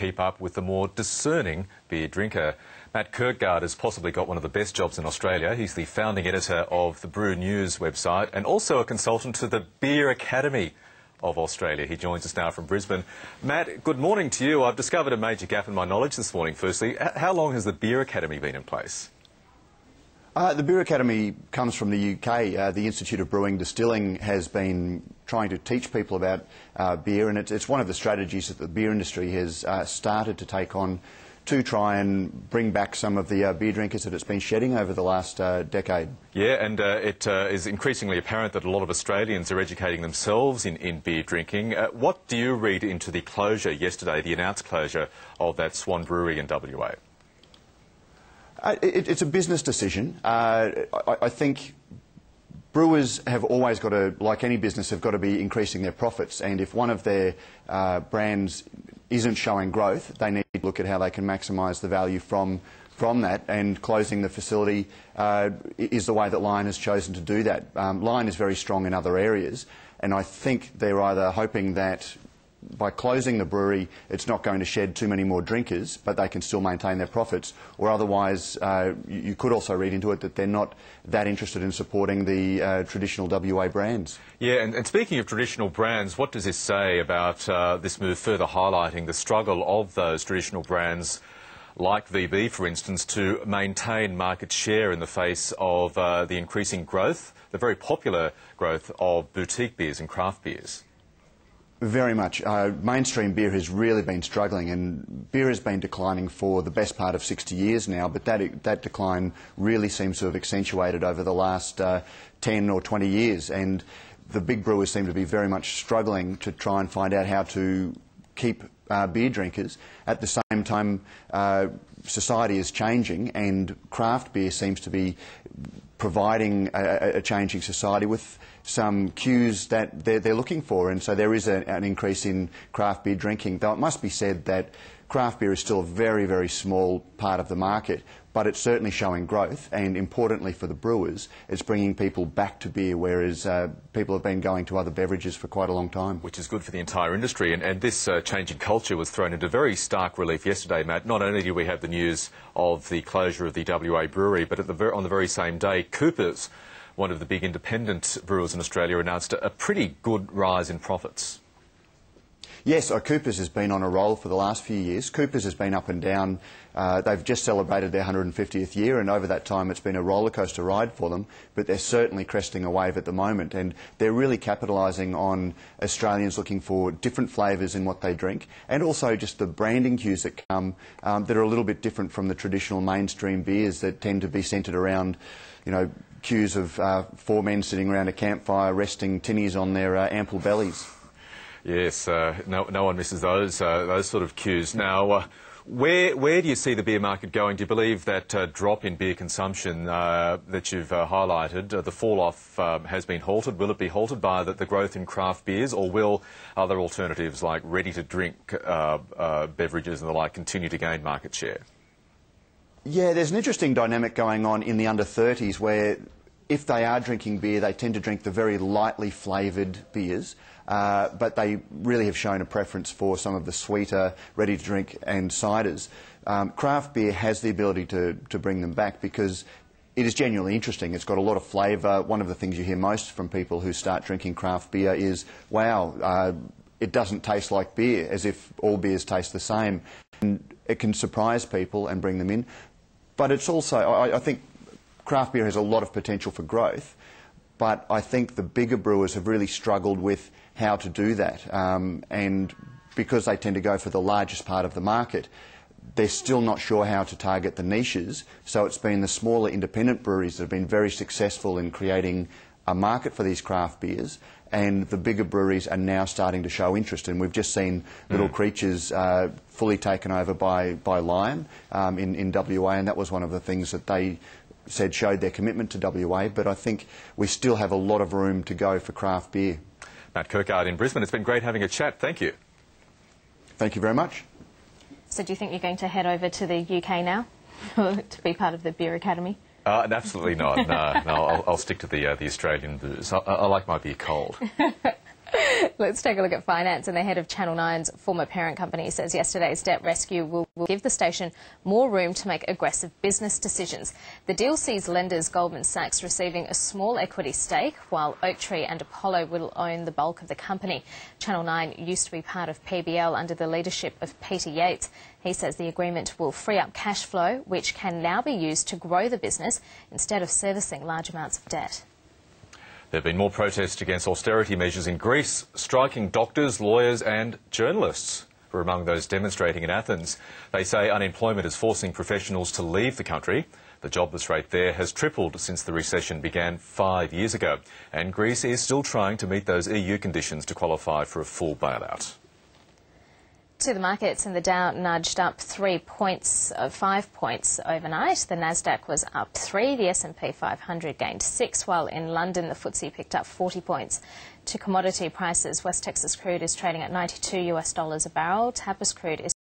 keep up with the more discerning beer drinker. Matt Kirkgard has possibly got one of the best jobs in Australia. He's the founding editor of the Brew News website and also a consultant to the Beer Academy of Australia. He joins us now from Brisbane. Matt, good morning to you. I've discovered a major gap in my knowledge this morning. Firstly, how long has the Beer Academy been in place? The Beer Academy comes from the UK. The Institute of Brewing Distilling has been trying to teach people about beer, and it's one of the strategies that the beer industry has started to take on to try and bring back some of the beer drinkers that it's been shedding over the last decade. Yeah, and it is increasingly apparent that a lot of Australians are educating themselves in beer drinking. What do you read into the closure yesterday, the announced closure of that Swan Brewery in WA? It's a business decision. I think brewers have always got to, like any business, have got to be increasing their profits. And if one of their brands isn't showing growth, they need to look at how they can maximise the value from that. And closing the facility is the way that Lion has chosen to do that. Lion is very strong in other areas, and I think they're either hoping that by closing the brewery, it's not going to shed too many more drinkers, but they can still maintain their profits, or otherwise you could also read into it that they're not that interested in supporting the traditional WA brands. Yeah, and speaking of traditional brands, what does this say about this move further highlighting the struggle of those traditional brands like VB, for instance, to maintain market share in the face of the increasing growth, the very popular growth of boutique beers and craft beers? Very much. Mainstream beer has really been struggling, and beer has been declining for the best part of 60 years now, but that decline really seems to have accentuated over the last 10 or 20 years, and the big brewers seem to be very much struggling to try and find out how to keep beer drinkers. At the same time, society is changing, and craft beer seems to be providing a changing society with some cues that they're looking for, and so there is an increase in craft beer drinking. Though it must be said that craft beer is still a very, very small part of the market, but it's certainly showing growth, and importantly for the brewers, it's bringing people back to beer, whereas people have been going to other beverages for quite a long time. Which is good for the entire industry, and this change in culture was thrown into very stark relief yesterday, Matt. Not only did we have the news of the closure of the WA brewery, but on the very same day, Coopers, one of the big independent brewers in Australia, announced a pretty good rise in profits. Yes, Coopers has been on a roll for the last few years. Coopers has been up and down. They've just celebrated their 150th year, and over that time it's been a rollercoaster ride for them, but they're certainly cresting a wave at the moment, and they're really capitalising on Australians looking for different flavours in what they drink, and also just the branding cues that come that are a little bit different from the traditional mainstream beers that tend to be centred around, you know, cues of four men sitting around a campfire resting tinnies on their ample bellies. Yes, no one misses those sort of cues. Now, where do you see the beer market going? Do you believe that drop in beer consumption that you've highlighted, the fall-off has been halted? Will it be halted by the growth in craft beers, or will other alternatives like ready-to-drink beverages and the like continue to gain market share? Yeah, there's an interesting dynamic going on in the under-30s where if they are drinking beer, they tend to drink the very lightly flavoured beers, but they really have shown a preference for some of the sweeter, ready-to-drink and ciders. Craft beer has the ability to bring them back because it is genuinely interesting. It's got a lot of flavour. One of the things you hear most from people who start drinking craft beer is, wow, it doesn't taste like beer, as if all beers taste the same. And it can surprise people and bring them in. But it's also, I think craft beer has a lot of potential for growth, but I think the bigger brewers have really struggled with how to do that. And because they tend to go for the largest part of the market, they're still not sure how to target the niches. So it's been the smaller independent breweries that have been very successful in creating a market for these craft beers, and the bigger breweries are now starting to show interest, and we've just seen Little Creatures fully taken over by Lion in WA, and that was one of the things that they said showed their commitment to WA, but I think we still have a lot of room to go for craft beer. Matt Kirkgard in Brisbane, it's been great having a chat. Thank you. Thank you very much. So do you think you're going to head over to the UK now to be part of the Beer Academy? Absolutely not. No, I'll stick to the Australian booze. I like my beer cold. Let's take a look at finance. And the head of Channel 9's former parent company says yesterday's debt rescue will give the station more room to make aggressive business decisions. The deal sees lenders Goldman Sachs receiving a small equity stake, while Oaktree and Apollo will own the bulk of the company. Channel 9 used to be part of PBL under the leadership of Peter Yates. He says the agreement will free up cash flow, which can now be used to grow the business instead of servicing large amounts of debt. There have been more protests against austerity measures in Greece. Striking doctors, lawyers and journalists were among those demonstrating in Athens. They say unemployment is forcing professionals to leave the country. The jobless rate there has tripled since the recession began 5 years ago. And Greece is still trying to meet those EU conditions to qualify for a full bailout. To the markets, and the Dow nudged up 5 points overnight. The Nasdaq was up 3, the S&P 500 gained 6, while in London the FTSE picked up 40 points. To commodity prices, West Texas crude is trading at $92 a barrel. Tapis crude is